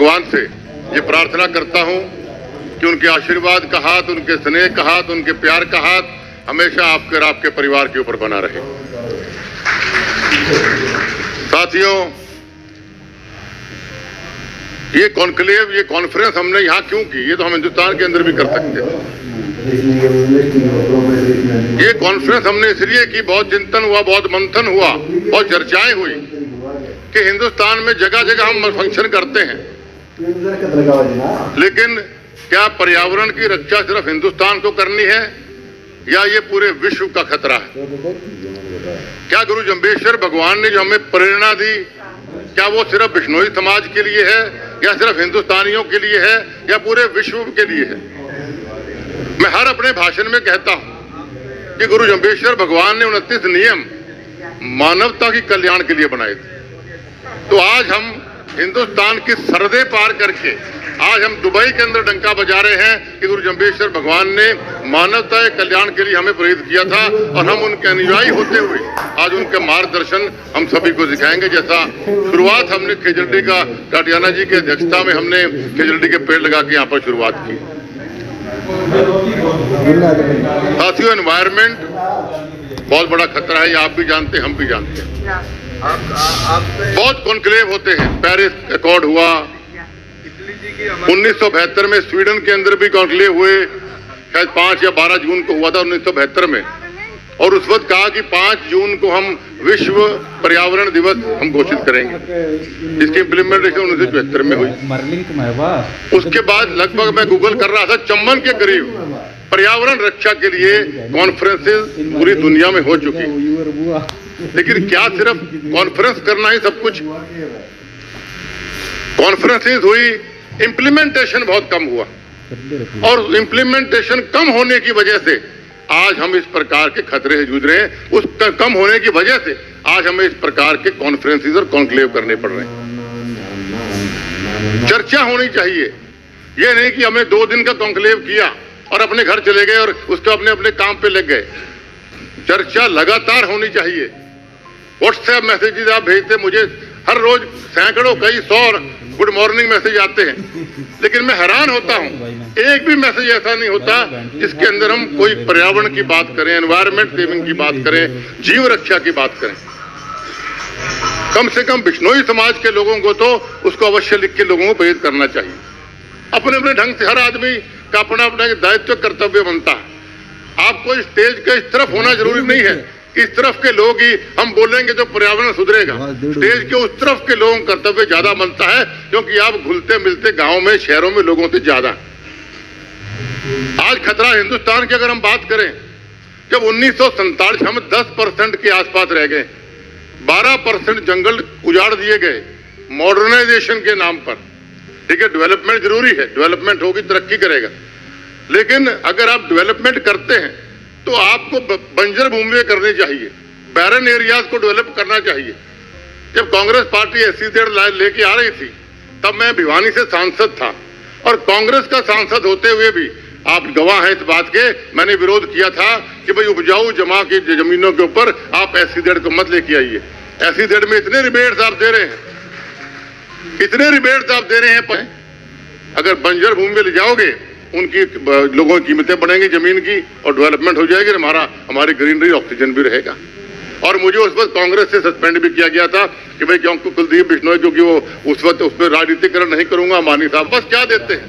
भगवान से ये प्रार्थना करता हूं कि उनके आशीर्वाद का हाथ, उनके स्नेह का हाथ, उनके प्यार का हाथ हमेशा आपके और आपके परिवार के ऊपर बना रहे। साथियों, ये कॉन्क्लेव, ये कॉन्फ्रेंस हमने यहाँ क्यों की? ये तो हम हिंदुस्तान के अंदर भी कर सकते हैं। ये कॉन्फ्रेंस हमने इसलिए की, बहुत चिंतन हुआ, बहुत मंथन हुआ, बहुत चर्चाएं हुई कि हिंदुस्तान में जगह जगह हम फंक्शन करते हैं, लेकिन क्या पर्यावरण की रक्षा सिर्फ हिंदुस्तान को करनी है या ये पूरे विश्व का खतरा है? क्या गुरु जम्बेश्वर भगवान ने जो हमें प्रेरणा दी, क्या वो सिर्फ बिश्नोई समाज के लिए है या सिर्फ हिंदुस्तानियों के लिए है या पूरे विश्व के लिए है? मैं हर अपने भाषण में कहता हूं कि गुरु जम्बेश्वर भगवान ने 29 नियम मानवता की कल्याण के लिए बनाए थे। तो आज हम हिंदुस्तान की सरहदें पार करके आज हम दुबई के अंदर डंका बजा रहे हैं कि गुरु जम्बेश्वर भगवान ने मानवता के कल्याण के लिए हमें प्रेरित किया था और हम उनके अनुयायी होते हुए आज उनके मार्गदर्शन हम सभी को दिखाएंगे। जैसा शुरुआत हमने खेजड़डी का, टाटियाना जी की अध्यक्षता में हमने खेजड़डी के पेड़ लगा के यहाँ पर शुरुआत की। साथियों, एनवायरमेंट बहुत बड़ा खतरा है, ये आप भी जानते हैं, हम भी जानते हैं। बहुत कॉन्क्लेव होते हैं। पेरिस अकॉर्ड हुआ, 1972 में स्वीडन के अंदर भी कॉन्क्लेव हुए, शायद 5 या 12 जून को हुआ था 1972 में, और उस वक्त कहा कि 5 जून को हम विश्व पर्यावरण दिवस हम घोषित करेंगे। इसकी इम्प्लीमेंटेशन 1974 में हुई। उसके बाद लगभग मैं गूगल कर रहा था, चंबन के करीब पर्यावरण रक्षा के लिए कॉन्फ्रेंसेस पूरी दुनिया में हो चुकी, लेकिन क्या सिर्फ कॉन्फ्रेंस करना ही सब कुछ? कॉन्फ्रेंसेस हुई, इम्प्लीमेंटेशन बहुत कम हुआ, और इम्प्लीमेंटेशन कम होने की वजह से आज हम इस प्रकार के खतरे से जूझ रहे हैं। उस कम होने की वजह से आज हमें इस प्रकार के कॉन्फ्रेंसेस और कॉन्क्लेव करने पड़ रहे हैं। चर्चा होनी चाहिए, ये नहीं कि हमें 2 दिन का कॉन्क्लेव किया और अपने घर चले गए और उसके अपने अपने काम पे लग गए। चर्चा लगातार होनी चाहिए। व्हाट्सएप मैसेजेस आप भेजते, मुझे हर रोज सैकड़ों, कई 100 गुड मॉर्निंग मैसेज आते हैं, लेकिन मैं हैरान होता हूं, एक भी मैसेज ऐसा नहीं होता जिसके अंदर हम कोई पर्यावरण की बात करें, एनवायरमेंट सेविंग की बात करें, जीव रक्षा की बात करें। कम से कम बिश्नोई समाज के लोगों को तो उसको अवश्य लिख के लोगों को प्रेरित करना चाहिए। अपने अपने ढंग से हर आदमी का अपना अपना दायित्व, कर्तव्य बनता है। आपको स्टेज के इस तरफ होना जरूरी नहीं है, इस तरफ के लोग ही हम बोलेंगे तो पर्यावरण सुधरेगा। स्टेज के उस तरफ के लोगों का कर्तव्य ज्यादा बनता है, क्योंकि आप घुलते मिलते गांव में, शहरों में लोगों से ज्यादा। आज खतरा हिंदुस्तान की अगर हम बात करें, जब 1947 हम 10% के आसपास रह गए, 12% जंगल उजाड़ दिए गए मॉडर्नाइजेशन के नाम पर। ठीक है, डेवलपमेंट जरूरी है, डेवलपमेंट होगी, तरक्की करेगा, लेकिन अगर आप डेवलपमेंट करते हैं तो आपको बंजर भूमि करनी चाहिए, बैरन एरियाज को डेवलप करना चाहिए। जब कांग्रेस पार्टी SC लेके आ रही थी, तब मैं भिवानी से सांसद था, और कांग्रेस का सांसद होते हुए भी आप गवाह हैं इस बात के, मैंने विरोध किया था कि भाई उपजाऊ जमा की जमीनों के ऊपर आप SC को मत लेके आइए। SC में इतने रिबेट्स आप दे रहे हैं, इतने रिबेट्स आप दे रहे हैं, अगर बंजर भूमि में ले जाओगे उनकी लोगों की कीमतें बढ़ेंगी जमीन की, और डेवलपमेंट हो जाएगी, हमारी ग्रीनरी, ऑक्सीजन भी रहेगा। और मुझे उस वक्त कांग्रेस से सस्पेंड भी किया गया था कि भाई क्यों कुलदीप बिश्नोई, क्योंकि वो उस वक्त उसमें राजनीतिकरण नहीं करूंगा, मानी साहब। बस क्या देते हैं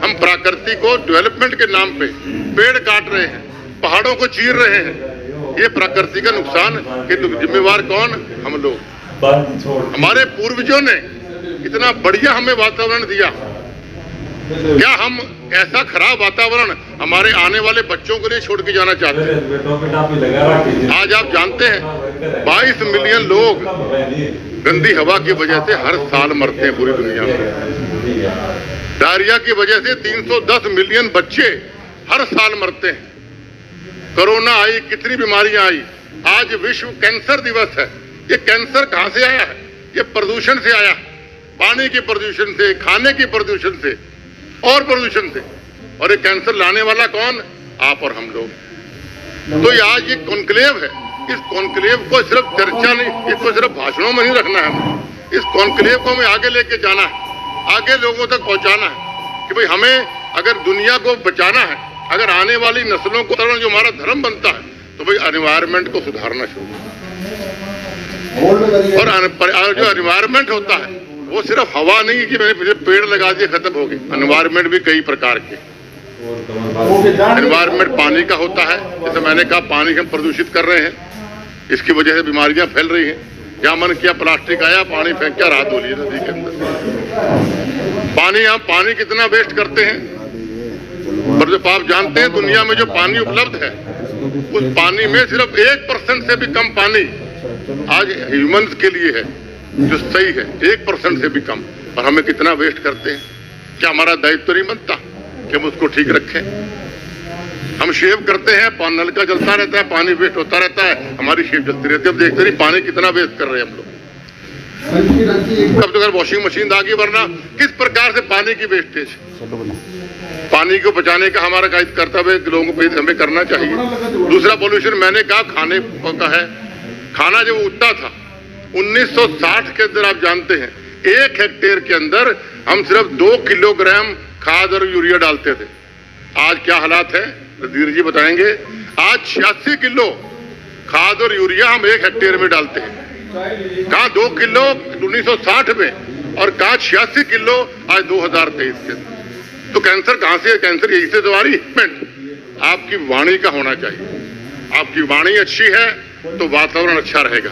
हम? प्रकृति को डेवलपमेंट के नाम पे पेड़ काट रहे हैं, पहाड़ों को चीर रहे हैं। ये प्रकृति का नुकसान के जिम्मेवार कौन? हम लोग। हमारे पूर्वजों ने इतना बढ़िया हमें वातावरण दिया, क्या हम ऐसा खराब वातावरण हमारे आने वाले बच्चों के लिए छोड़ के जाना चाहते हैं? आज आप जानते हैं 22 मिलियन लोग गंदी हवा की वजह से हर साल मरते हैं पूरी दुनिया में। डायरिया की वजह से 310 मिलियन बच्चे हर साल मरते हैं। कोरोना आई, कितनी बीमारियां आई। आज विश्व कैंसर दिवस है। ये कैंसर कहां से आया है? ये प्रदूषण से आया, पानी के प्रदूषण से, खाने के प्रदूषण से और प्रदूषण से। और ये कैंसर लाने वाला कौन? आप और हम लोग। तो ये आज ये कॉन्क्लेव है, इस कॉन्क्लेव को सिर्फ चर्चा नहीं, इसको सिर्फ भाषणों में नहीं रखना है, इस कॉन्क्लेव को हमें आगे लेके जाना है। आगे लोगों तक पहुंचाना है कि भाई हमें अगर दुनिया को बचाना है, अगर आने वाली नस्लों को जो हमारा धर्म बनता है, तो भाई एनवायरमेंट को सुधारना शुरू। और जो एनवायरमेंट होता है वो सिर्फ हवा नहीं कि मैंने पेड़ लगा दिए खत्म हो गए। एनवायरमेंट भी कई प्रकार के। एनवायरमेंट पानी का होता है, जैसे मैंने कहा पानी हम प्रदूषित कर रहे हैं, इसकी वजह से बीमारियां फैल रही हैं। जहां मन किया प्लास्टिक आया, पानी फेंक क्या राहत हो रही है नदी के अंदर। पानी, हम पानी कितना वेस्ट करते हैं, पर जब आप जानते हैं दुनिया में जो पानी उपलब्ध है उस पानी में सिर्फ 1% से भी कम पानी आज ह्यूमंस के लिए है, जो सही है। 1% से भी कम, और हमें कितना वेस्ट करते हैं। क्या हमारा दायित्व नहीं बनता कि हम उसको ठीक रखें? हम शेव करते हैं, नल का जलता रहता है, पानी वेस्ट होता रहता है, हमारी शेव जलती रहती है। अब देखते नहीं पानी कितना वेस्ट कर रहे हैं हम लोग। अब तो अगर वॉशिंग मशीन आ गई, वरना किस प्रकार से पानी की वेस्टेज, पानी को बचाने का हमारा कर्तव्य लोगों को हमें करना चाहिए। दूसरा पोल्यूशन मैंने कहा खाने का है। खाना जब उगता था 1960 के अंदर, आप जानते हैं 1 हेक्टेयर के अंदर हम सिर्फ 2 किलोग्राम खाद और यूरिया डालते थे। आज क्या हालात है रणधीर जी बताएंगे। आज 86 किलो खाद और यूरिया हम 1 हेक्टेयर में डालते हैं। कहाँ 2 किलो 1960 में, और कहाँ 86 किलो आज 2023 के। तो कैंसर कहां से? कैंसर यही से तुम्हारी आपकी वाणी का होना चाहिए। आपकी वाणी अच्छी है तो वातावरण अच्छा रहेगा।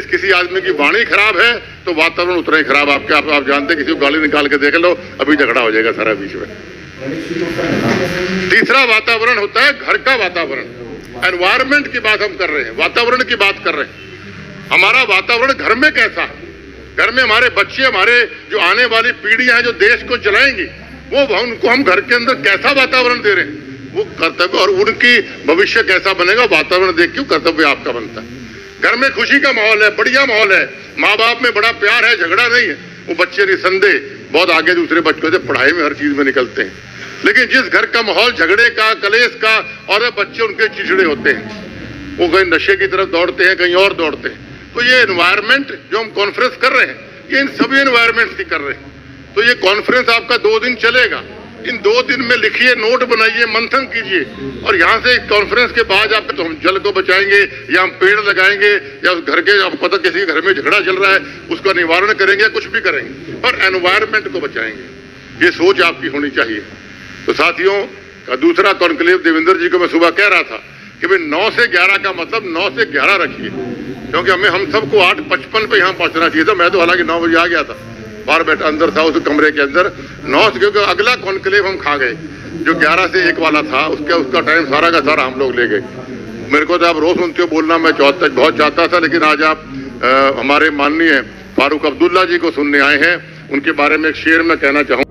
किसी आदमी की वाणी खराब है तो वातावरण उतना ही खराब। आप जानते, किसी को गाली निकाल के देख लो, अभी झगड़ा हो जाएगा सारा बीच में। तीसरा वातावरण होता है घर का वातावरण। एनवायरमेंट की बात हम कर रहे हैं, वातावरण की बात कर रहे हैं। हमारा वातावरण घर में कैसा है? घर में हमारे बच्चे, हमारे जो आने वाली पीढ़ियां हैं जो देश को चलाएंगी, वो उनको हम घर के अंदर कैसा वातावरण दे रहे हैं, वो कर्तव्य। और उनकी भविष्य कैसा बनेगा, वातावरण देख के कर्तव्य आपका बनता है। घर में खुशी का माहौल है, बढ़िया माहौल है, माँ बाप में बड़ा प्यार है, झगड़ा नहीं है, वो बच्चे निसंदेह बहुत आगे दूसरे बच्चों से पढ़ाई में हर चीज में निकलते हैं। लेकिन जिस घर का माहौल झगड़े का, कलेश का, और बच्चे उनके चिड़चिड़े होते हैं, वो कहीं नशे की तरफ दौड़ते हैं, कहीं और दौड़ते हैं। तो ये एनवायरमेंट जो हम कॉन्फ्रेंस कर रहे हैं, ये इन सभी एनवायरमेंट की कर रहे हैं। तो ये कॉन्फ्रेंस आपका 2 दिन चलेगा। इन 2 दिन में लिखिए, नोट बनाइए, मंथन कीजिए, और यहाँ से कॉन्फ्रेंस के बाद आप तो हम जल को बचाएंगे, या हम पेड़ लगाएंगे, या उस घर के, आपको पता किसी घर में झगड़ा चल रहा है उसका निवारण करेंगे, कुछ भी करेंगे, पर एनवायरमेंट को बचाएंगे। ये सोच आपकी होनी चाहिए। तो साथियों, दूसरा कॉन्क्लेव देवेंद्र जी को मैं सुबह कह रहा था कि भाई 9 से 11 का मतलब 9 से 11 रखिए, क्योंकि हम सबको 8:55 पे यहाँ पहुंचना चाहिए था। मैं तो हालांकि 9 बजे आ गया था, बाहर बैठा अंदर था उस कमरे के अंदर 9 से, क्योंकि अगला कॉन्क्लेव हम खा गए जो 11 से 1 वाला था, उसका टाइम सारा का सारा हम लोग ले गए। मेरे को तो आप रोज सुनते हो बोलना, मैं बहुत चाहता था, लेकिन आज आप हमारे माननीय फारूक अब्दुल्ला जी को सुनने आए हैं। उनके बारे में एक शेर मैं कहना चाहूँ।